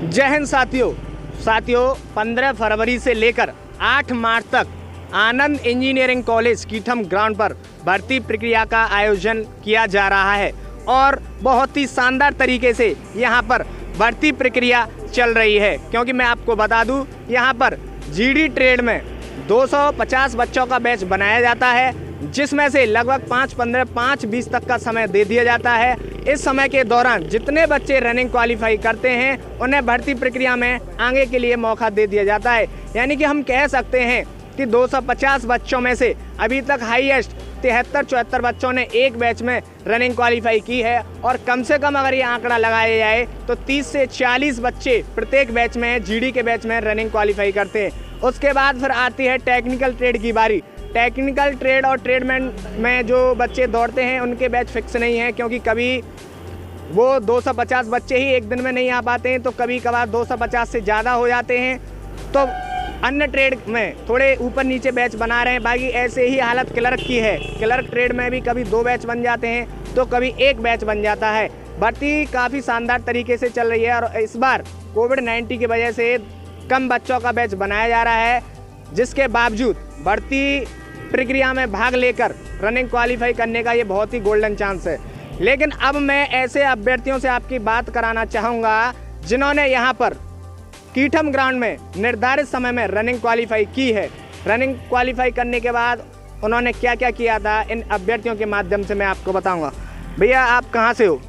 जय हिंद साथियों 15 फरवरी से लेकर 8 मार्च तक आनंद इंजीनियरिंग कॉलेज कीठम ग्राउंड पर भर्ती प्रक्रिया का आयोजन किया जा रहा है और बहुत ही शानदार तरीके से यहां पर भर्ती प्रक्रिया चल रही है। क्योंकि मैं आपको बता दूं, यहां पर जीडी ट्रेड में 250 बच्चों का बैच बनाया जाता है, जिसमें से लगभग 5-20 तक का समय दे दिया जाता है। इस समय के दौरान जितने बच्चे रनिंग क्वालिफाई करते हैं उन्हें भर्ती प्रक्रिया में आगे के लिए मौका दे दिया जाता है। यानी कि हम कह सकते हैं कि 250 बच्चों में से अभी तक हाईएस्ट 73-74 बच्चों ने एक बैच में रनिंग क्वालिफाई की है और कम से कम अगर ये आंकड़ा लगाया जाए तो 30 से 40 बच्चे प्रत्येक बैच में जीडी के बैच में रनिंग क्वालिफाई करते हैं। उसके बाद फिर आती है टेक्निकल ट्रेड की बारी। टेक्निकल ट्रेड और ट्रेडमैन में जो बच्चे दौड़ते हैं उनके बैच फिक्स नहीं है, क्योंकि कभी वो 250 बच्चे ही एक दिन में नहीं आ पाते हैं, तो कभी कभार 250 से ज़्यादा हो जाते हैं। तो अन्य ट्रेड में थोड़े ऊपर नीचे बैच बना रहे हैं। बाकी ऐसे ही हालत क्लर्क की है। क्लर्क ट्रेड में भी कभी 2 बैच बन जाते हैं तो कभी 1 बैच बन जाता है। भर्ती काफ़ी शानदार तरीके से चल रही है और इस बार कोविड-19 की वजह से कम बच्चों का बैच बनाया जा रहा है, जिसके बावजूद भर्ती प्रक्रिया में भाग लेकर रनिंग क्वालिफाई करने का ये बहुत ही गोल्डन चांस है। लेकिन अब मैं ऐसे अभ्यर्थियों से आपकी बात कराना चाहूँगा जिन्होंने यहाँ पर कीठम ग्राउंड में निर्धारित समय में रनिंग क्वालिफाई की है। रनिंग क्वालिफाई करने के बाद उन्होंने क्या क्या किया था, इन अभ्यर्थियों के माध्यम से मैं आपको बताऊँगा। भैया आप कहाँ से हो?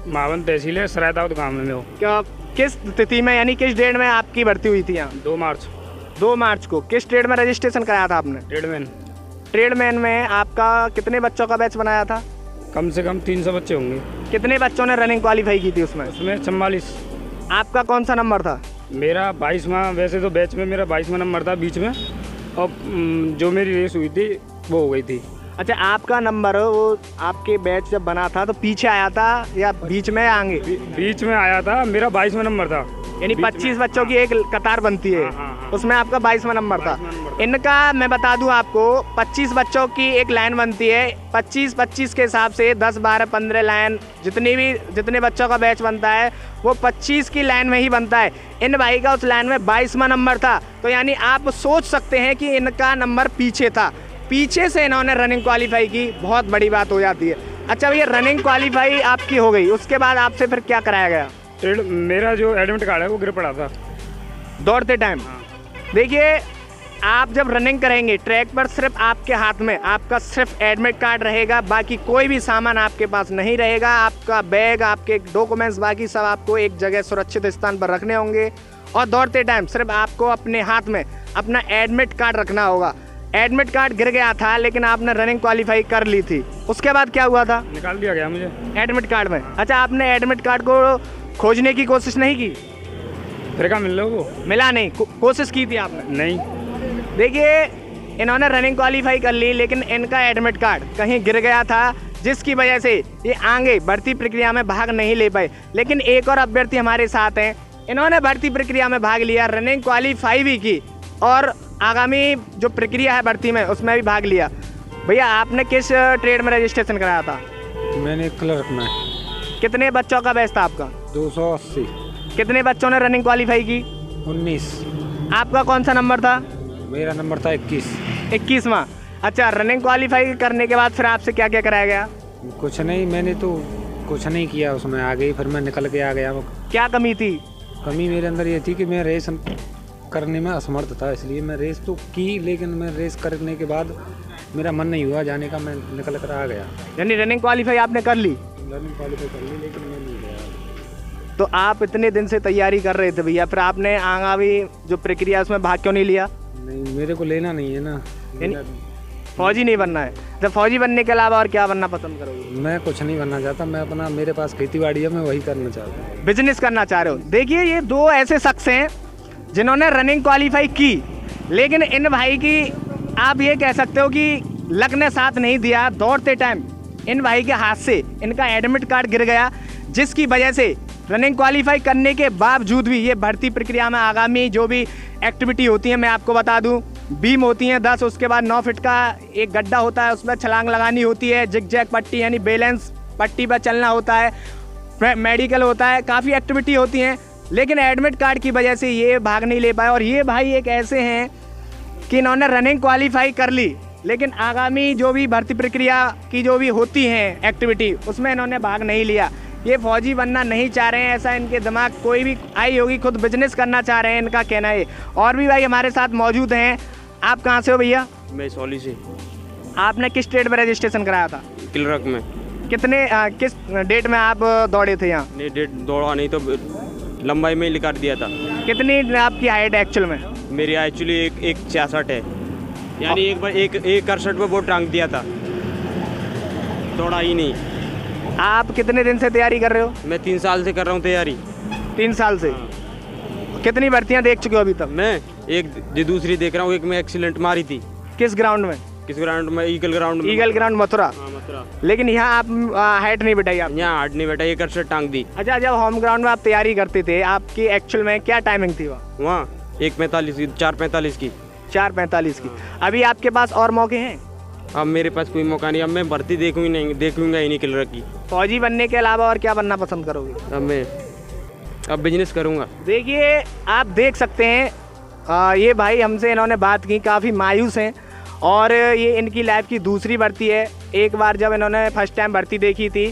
मावन तहसील है, सरायदाऊद गाँव में हो। क्या किस तिथि में यानी किस डेट में आपकी भर्ती हुई थी यहाँ? 2 मार्च को। किस ट्रेड में रजिस्ट्रेशन कराया था आपने? ट्रेडमैन में आपका कितने बच्चों का बैच बनाया था? कम से कम 300 बच्चे होंगे। कितने बच्चों ने रनिंग क्वालिफाई की थी उसमें? 44। आपका कौन सा नंबर था? मेरा 22वां, वैसे तो बैच में मेरा 22वां नंबर था बीच में, और जो मेरी रेस हुई थी वो हो गई थी। अच्छा, आपका नंबर वो आपके बैच जब बना था तो पीछे आया था या बीच में आगे? बीच में आया था, मेरा 22वां नंबर था। यानी 25 बच्चों की एक कतार बनती है। हाँ। उसमें आपका 22वां नंबर था। इनका मैं बता दूं आपको, 25 बच्चों की एक लाइन बनती है। 25-25 के हिसाब से 10, 12, 15 लाइन जितने बच्चों का बैच बनता है वो 25 की लाइन में ही बनता है। इन भाई का उस लाइन में 22वां नंबर था, तो यानी आप सोच सकते हैं कि इनका नंबर पीछे था। पीछे से इन्होंने रनिंग क्वालिफाई की, बहुत बड़ी बात हो जाती है। अच्छा भैया, रनिंग क्वालिफाई आपकी हो गई, उसके बाद आपसे फिर क्या कराया गया? मेरा जो एडमिट कार्ड है वो गिर पड़ा था दौड़ते टाइम। हाँ। देखिए, आप जब रनिंग करेंगे ट्रैक पर सिर्फ आपके हाथ में आपका सिर्फ एडमिट कार्ड रहेगा, बाकी कोई भी सामान आपके पास नहीं रहेगा। आपका बैग, आपके डॉक्यूमेंट्स, बाकी सब आपको एक जगह सुरक्षित स्थान पर रखने होंगे और दौड़ते टाइम सिर्फ आपको अपने हाथ में अपना एडमिट कार्ड रखना होगा। एडमिट कार्ड गिर गया था लेकिन आपने रनिंग क्वालिफाई कर ली थी, उसके बाद क्या हुआ था? निकाल दिया गया मुझे एडमिट कार्ड में। अच्छा, आपने एडमिट कार्ड को खोजने की कोशिश नहीं की? फिर क्या मिल रहा वो? मिला नहीं, कोशिश की थी आपने? नहीं। देखिए, इन्होंने रनिंग क्वालिफाई कर ली लेकिन इनका एडमिट कार्ड कहीं गिर गया था, जिसकी वजह से ये आगे भर्ती प्रक्रिया में भाग नहीं ले पाए। लेकिन एक और अभ्यर्थी हमारे साथ हैं, इन्होंने भर्ती प्रक्रिया में भाग लिया, रनिंग क्वालिफाई भी की और आगामी जो प्रक्रिया है भर्ती में उसमें भी भाग लिया। भैया, आपने किस ट्रेड में रजिस्ट्रेशन कराया था? मैंने क्लर्क में। कितने बच्चों का बैच था आपका? 280। कितने बच्चों ने रनिंग क्वालिफाई की? 19। आपका कौन सा नंबर था? मेरा नंबर था 21वां। अच्छा, रनिंग क्वालिफाई करने के बाद फिर आपसे क्या क्या कराया गया? कुछ नहीं, मैंने तो कुछ नहीं किया उसमें, आ गई, फिर मैं निकल के आ गया। क्या कमी थी? कमी मेरे अंदर ये थी कि मैं रेस करने में असमर्थ था, इसलिए मैं रेस तो की, लेकिन मैं रेस करने के बाद मेरा मन नहीं हुआ जाने का, मैं निकल कर आ गया। यानी रनिंग क्वालिफाई आपने कर ली? रनिंग क्वालिफाई कर ली लेकिन मैं नहीं गया। तो आप इतने दिन से तैयारी कर रहे थे भैया, फिर आपने आगामी जो प्रक्रिया उसमें भाग क्यों नहीं लिया? नहीं, मेरे को लेना नहीं है ना। फौजी नहीं बनना है? जब फौजी बनने के अलावा और क्या बनना पसंद करोगे? मैं कुछ नहीं बनना चाहता, मैं अपना, मेरे पास खेती बाड़ी है, मैं वही करना चाहता हूँ। बिजनेस करना चाह रहे हो? देखिए, ये 2 ऐसे शख्स हैं जिन्होंने रनिंग क्वालिफाई की, लेकिन इन भाई की आप ये कह सकते हो कि लक ने साथ नहीं दिया। दौड़ते टाइम इन भाई के हाथ से इनका एडमिट कार्ड गिर गया, जिसकी वजह से रनिंग क्वालिफाई करने के बावजूद भी ये भर्ती प्रक्रिया में आगामी जो भी एक्टिविटी होती है, मैं आपको बता दूं, बीम होती हैं 10, उसके बाद 9 फीट का एक गड्ढा होता है, उसमें छलांग लगानी होती है, जिग जैग पट्टी यानी बैलेंस पट्टी पर चलना होता है, मेडिकल होता है, काफ़ी एक्टिविटी होती हैं। लेकिन एडमिट कार्ड की वजह से ये भाग नहीं ले पाए। और ये भाई एक ऐसे हैं कि इन्होंने रनिंग क्वालिफाई कर ली, लेकिन आगामी जो भी भर्ती प्रक्रिया की जो भी होती हैं एक्टिविटी, उसमें इन्होंने भाग नहीं लिया। ये फौजी बनना नहीं चाह रहे हैं, ऐसा इनके दिमाग कोई भी आई होगी, खुद बिजनेस करना चाह रहे हैं, इनका कहना है। और भी भाई हमारे साथ मौजूद हैं। आप कहाँ से हो भैया? मैं सौली से। आपने किस स्टेट में रजिस्ट्रेशन कराया था? किलरक में। किस डेट में आप दौड़े थे यहाँ? नहीं, डेट दौड़ा नहीं तो लंबाई में लिखा दिया था। कितनी आपकी हाइट है एक्चुअल में? मेरी एक्चुअली एक 66 है, यानी एक बार एक 61 पे वो टांग दिया था, दौड़ा ही नहीं। आप कितने दिन से तैयारी कर रहे हो? मैं 3 साल से कर रहा हूँ तैयारी। 3 साल से? कितनी भर्तियाँ देख चुके हो अभी तक? मैं एक दूसरी देख रहा हूँ। एक मैं एक्सीलेंट मारी थी। किस ग्राउंड में? किस ग्राउंड में? ईगल ग्राउंड में। Eagle ground Mathura. हाँ, मथुरा। लेकिन यहाँ आप हाइट नहीं बिठाई आप? यहाँ हार्ड नहीं बेटा, 61 टांग दी। अच्छा, जब होम ग्राउंड में आप तैयारी करते थे, आपकी एक्चुअल में क्या टाइमिंग थी वहाँ 1:45 की, 4:45 की। 4:45 की। अभी आपके पास और मौके हैं? अब मेरे पास कोई मौका नहीं। अब मैं भर्ती देखूंगा ही नहीं किलरक की। फौजी बनने के अलावा और क्या बनना पसंद करोगे? अब बिजनेस करूँगा। देखिए, आप देख सकते हैं ये भाई हमसे इन्होंने बात की, काफ़ी मायूस हैं। और ये इनकी लाइफ की दूसरी भर्ती है। एक बार जब इन्होंने फर्स्ट टाइम भर्ती देखी थी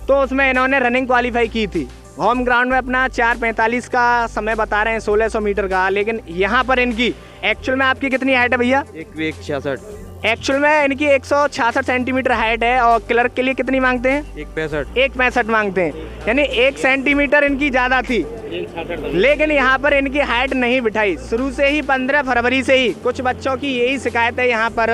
तो उसमें इन्होंने रनिंग क्वालिफाई की थी। होम ग्राउंड में अपना 4:45 का समय बता रहे हैं, 1600 मीटर का। लेकिन यहाँ पर इनकी एक्चुअल में, आपकी कितनी हाइट है भैया? 166। एक्चुअल में इनकी 166 सेंटीमीटर हाइट है। और क्लर्क के लिए कितनी मांगते हैं? 165 मांगते हैं, यानी 1 सेंटीमीटर इनकी ज़्यादा थी। लेकिन यहाँ पर इनकी हाइट नहीं बिठाई। शुरू से ही 15 फरवरी से ही कुछ बच्चों की यही शिकायत है यहाँ पर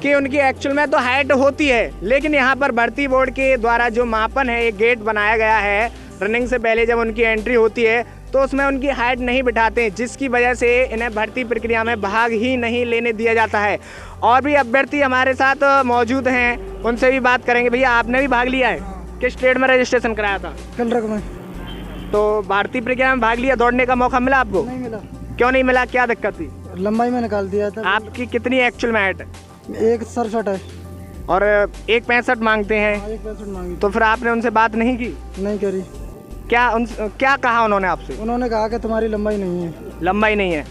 कि उनकी एक्चुअल में तो हाइट होती है, लेकिन यहाँ पर भर्ती बोर्ड के द्वारा जो मापन है, एक गेट बनाया गया है रनिंग से पहले जब उनकी एंट्री होती है, तो उसमें उनकी हाइट नहीं बिठाते, जिसकी वजह से इन्हें भर्ती प्रक्रिया में भाग ही नहीं लेने दिया जाता है। और भी अभ्यर्थी हमारे साथ मौजूद हैं, उनसे भी बात करेंगे। भैया, आपने भी भाग लिया है? किस स्टेट में रजिस्ट्रेशन कराया था? किलरक में। तो भर्ती प्रक्रिया में भाग लिया, दौड़ने का मौका मिला आपको? नहीं मिला। क्यों नहीं मिला, क्या दिक्कत थी? लंबाई में निकाल दिया था। आपकी कितनी एक्चुअल में हाइट है? 167 है। और 165 मांगते हैं। 165 मांगी। तो फिर आपने उनसे बात नहीं की? नहीं करी। क्या कहा उन्होंने आपसे? उन्होंने कहा कि तुम्हारी लंबाई नहीं है। लंबाई नहीं है।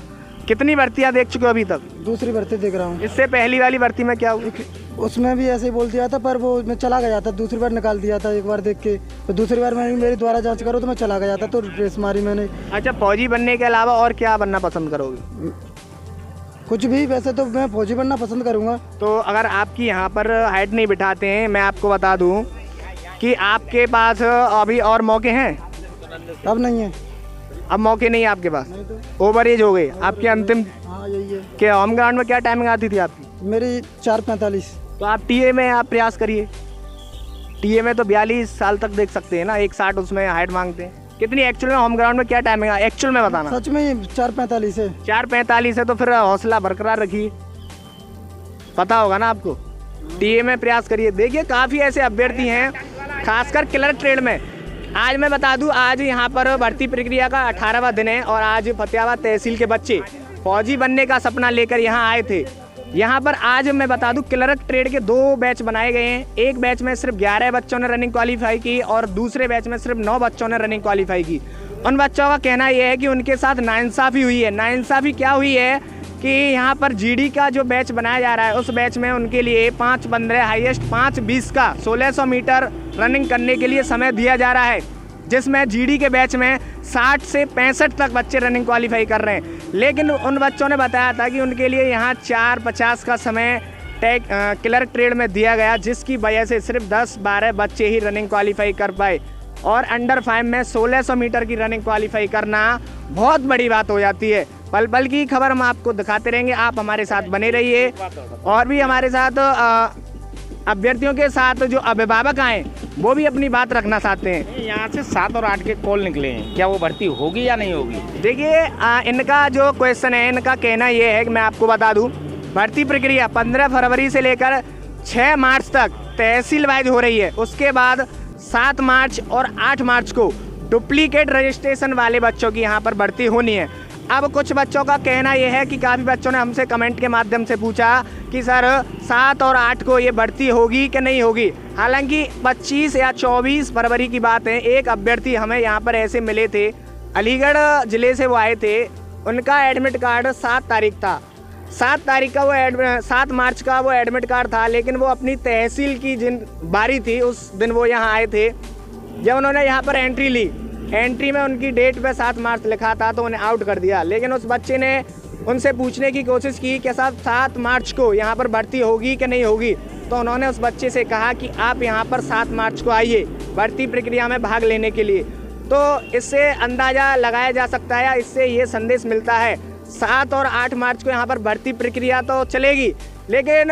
कितनी भर्तियां देख चुके हो अभी तक? दूसरी भर्ती देख रहा हूँ। इससे पहली वाली भर्ती में क्या हुआ? उसमें भी ऐसे ही बोल दिया था, पर वो मैं चला गया था। दूसरी बार निकाल दिया था एक बार देख के, तो दूसरी बार मैंने मेरी द्वारा जांच करो तो मैं चला गया था, तो रेस मारी मैंने। अच्छा, फौजी बनने के अलावा और क्या बनना पसंद करोगे? कुछ भी। वैसे तो मैं फौजी बनना पसंद करूँगा। तो अगर आपकी यहाँ पर हाइट नहीं बिठाते हैं, मैं आपको बता दूँ कि आपके पास अभी और मौके हैं? अब नहीं है। अब मौके नहीं है आपके पास? नहीं तो। ओवर एज हो गई आपकी अंतिम? हाँ, यही है। क्या होम ग्राउंड में क्या टाइमिंग आती थी आपकी? मेरी 4:45। तो आप टीए में आप प्रयास करिए। टीए में तो 42 साल तक देख सकते हैं ना, 160 उसमें हाइट मांगते हैं। कितनी एक्चुअल में होम ग्राउंड में क्या टाइमिंग है एक्चुअल में बताना? सच में 4:45 है। 4:45 है तो फिर हौसला बरकरार रखिए, पता होगा ना आपको। टीए में प्रयास करिए। देखिए, काफ़ी ऐसे अभ्यर्थी हैं, खासकर क्लर्क ट्रेड में। आज मैं बता दूं, आज यहाँ पर भर्ती प्रक्रिया का 18वां दिन है और आज फतेहाबाद तहसील के बच्चे फौजी बनने का सपना लेकर यहाँ आए थे। यहाँ पर आज मैं बता दूं, क्लर्क ट्रेड के 2 बैच बनाए गए हैं। एक बैच में सिर्फ 11 बच्चों ने रनिंग क्वालिफाई की और दूसरे बैच में सिर्फ 9 बच्चों ने रनिंग क्वालिफाई की। उन बच्चों का कहना यह है कि उनके साथ नाइंसाफ़ी हुई है। नाइंसाफ़ी क्या हुई है कि यहाँ पर जीडी का जो बैच बनाया जा रहा है, उस बैच में उनके लिए 5:15 हाईएस्ट 5:20 का 1600 मीटर रनिंग करने के लिए समय दिया जा रहा है, जिसमें जीडी के बैच में 60 से 65 तक बच्चे रनिंग क्वालिफाई कर रहे हैं। लेकिन उन बच्चों ने बताया था कि उनके लिए यहाँ 4:50 का समय क्लर्क ट्रेड में दिया गया, जिसकी वजह से सिर्फ 10-12 बच्चे ही रनिंग क्वालिफाई कर पाए। और अंडर 5 में 1600 मीटर की रनिंग क्वालिफाई करना बहुत बड़ी बात हो जाती है। पल पल की खबर हम आपको दिखाते रहेंगे, आप हमारे साथ बने रहिए। और भी हमारे साथ अभ्यर्थियों के साथ जो अभिभावक आए, वो भी अपनी बात रखना चाहते हैं। यहाँ से 7 और 8 के कॉल निकले हैं, क्या वो भर्ती होगी या नहीं होगी? देखिए, इनका जो क्वेश्चन है, इनका कहना ये है कि मैं आपको बता दूं, भर्ती प्रक्रिया 15 फरवरी से लेकर 6 मार्च तक तहसील वाइज हो रही है। उसके बाद 7 मार्च और 8 मार्च को डुप्लीकेट रजिस्ट्रेशन वाले बच्चों की यहाँ पर भर्ती होनी है। अब कुछ बच्चों का कहना यह है कि काफ़ी बच्चों ने हमसे कमेंट के माध्यम से पूछा कि सर 7 और 8 को ये भर्ती होगी कि नहीं होगी। हालांकि 25 या 24 फरवरी की बात है, एक अभ्यर्थी हमें यहाँ पर ऐसे मिले थे अलीगढ़ ज़िले से वो आए थे। उनका एडमिट कार्ड 7 तारीख था। 7 तारीख का 7 मार्च का वो एडमिट कार्ड था, लेकिन वो अपनी तहसील की जिन बारी थी उस दिन वो यहाँ आए थे। जब उन्होंने यहाँ पर एंट्री ली, एंट्री में उनकी डेट पे 7 मार्च लिखा था तो उन्हें आउट कर दिया। लेकिन उस बच्चे ने उनसे पूछने की कोशिश की कि साहब 7 मार्च को यहाँ पर भर्ती होगी कि नहीं होगी, तो उन्होंने उस बच्चे से कहा कि आप यहाँ पर 7 मार्च को आइए भर्ती प्रक्रिया में भाग लेने के लिए। तो इससे अंदाज़ा लगाया जा सकता है, इससे ये संदेश मिलता है 7 और 8 मार्च को यहाँ पर भर्ती प्रक्रिया तो चलेगी, लेकिन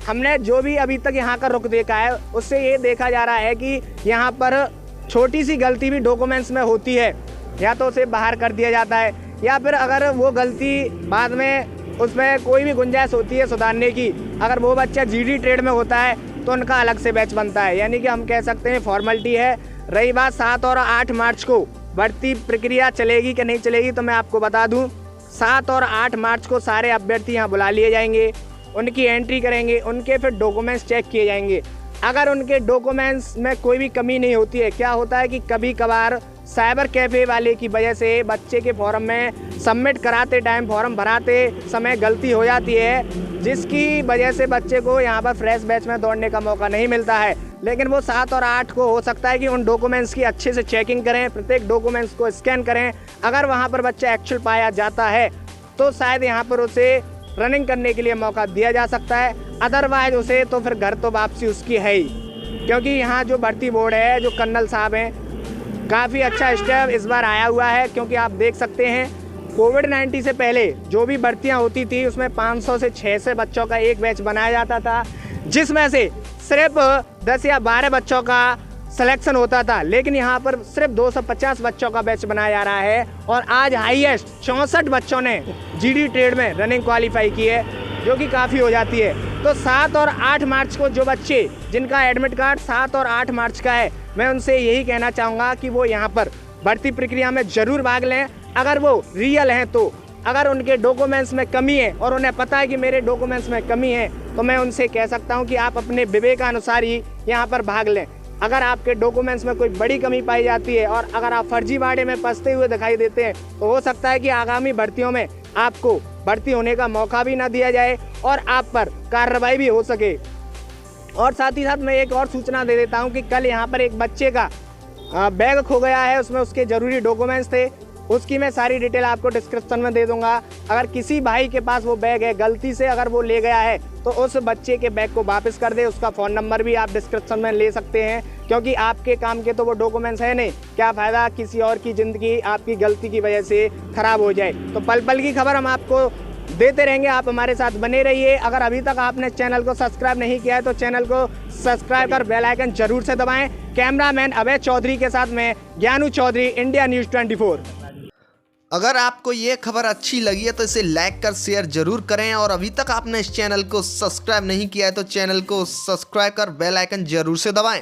हमने जो भी अभी तक यहाँ का रुख देखा है उससे ये देखा जा रहा है कि यहाँ पर छोटी सी गलती भी डॉक्यूमेंट्स में होती है, या तो उसे बाहर कर दिया जाता है, या फिर अगर वो गलती बाद में उसमें कोई भी गुंजाइश होती है सुधारने की, अगर वो बच्चा जीडी ट्रेड में होता है तो उनका अलग से बैच बनता है। यानी कि हम कह सकते हैं फॉर्मेलिटी है। रही बात 7 और 8 मार्च को भर्ती प्रक्रिया चलेगी कि नहीं चलेगी, तो मैं आपको बता दूं 7 और 8 मार्च को सारे अभ्यर्थी यहाँ बुला लिए जाएंगे, उनकी एंट्री करेंगे, उनके फिर डॉक्यूमेंट्स चेक किए जाएंगे। अगर उनके डॉक्यूमेंट्स में कोई भी कमी नहीं होती है, क्या होता है कि कभी कभार साइबर कैफ़े वाले की वजह से बच्चे के फॉर्म में सबमिट कराते टाइम, फॉर्म भराते समय गलती हो जाती है, जिसकी वजह से बच्चे को यहाँ पर फ्रेश बैच में दौड़ने का मौका नहीं मिलता है। लेकिन वो 7 और 8 को हो सकता है कि उन डॉक्यूमेंट्स की अच्छे से चेकिंग करें, प्रत्येक डॉक्यूमेंट्स को स्कैन करें। अगर वहाँ पर बच्चा एक्चुअल पाया जाता है तो शायद यहाँ पर उसे रनिंग करने के लिए मौका दिया जा सकता है, अदरवाइज उसे तो फिर घर तो वापसी उसकी है ही। क्योंकि यहाँ जो भर्ती बोर्ड है, जो कर्नल साहब हैं, काफ़ी अच्छा स्टेप इस बार आया हुआ है। क्योंकि आप देख सकते हैं कोविड-19 से पहले जो भी भर्तियाँ होती थी उसमें 500 से 600 बच्चों का एक बैच बनाया जाता था, जिसमें से सिर्फ 10 या 12 बच्चों का सिलेक्शन होता था। लेकिन यहाँ पर सिर्फ 250 बच्चों का बैच बनाया जा रहा है और आज हाईएस्ट 64 बच्चों ने जीडी ट्रेड में रनिंग क्वालिफाई की है, जो कि काफ़ी हो जाती है। तो 7 और 8 मार्च को जो बच्चे जिनका एडमिट कार्ड 7 और 8 मार्च का है, मैं उनसे यही कहना चाहूँगा कि वो यहाँ पर भर्ती प्रक्रिया में ज़रूर भाग लें, अगर वो रियल हैं तो। अगर उनके डॉक्यूमेंट्स में कमी है और उन्हें पता है कि मेरे डॉक्यूमेंट्स में कमी है, तो मैं उनसे कह सकता हूँ कि आप अपने विवेकानुसार ही यहाँ पर भाग लें। अगर आपके डॉक्यूमेंट्स में कोई बड़ी कमी पाई जाती है और अगर आप फर्जीवाड़े में फंसते हुए दिखाई देते हैं, तो हो सकता है कि आगामी भर्तियों में आपको भर्ती होने का मौका भी ना दिया जाए और आप पर कार्रवाई भी हो सके। और साथ ही साथ मैं एक और सूचना दे देता हूं कि कल यहां पर एक बच्चे का बैग खो गया है, उसमें उसके ज़रूरी डॉक्यूमेंट्स थे, उसकी मैं सारी डिटेल आपको डिस्क्रिप्शन में दे दूंगा। अगर किसी भाई के पास वो बैग है, गलती से अगर वो ले गया है, तो उस बच्चे के बैग को वापस कर दे। उसका फ़ोन नंबर भी आप डिस्क्रिप्शन में ले सकते हैं, क्योंकि आपके काम के तो वो डॉक्यूमेंट्स है नहीं, क्या फ़ायदा किसी और की ज़िंदगी आपकी गलती की वजह से ख़राब हो जाए। तो पल पल की खबर हम आपको देते रहेंगे, आप हमारे साथ बने रहिए। अगर अभी तक आपने चैनल को सब्सक्राइब नहीं किया है तो चैनल को सब्सक्राइब कर बेल आइकन जरूर से दबाएं। कैमरामैन अभय चौधरी के साथ में ज्ञानू चौधरी, इंडिया न्यूज़ 24। अगर आपको ये खबर अच्छी लगी है तो इसे लाइक कर शेयर जरूर करें, और अभी तक आपने इस चैनल को सब्सक्राइब नहीं किया है तो चैनल को सब्सक्राइब कर बेल आइकन जरूर से दबाएं।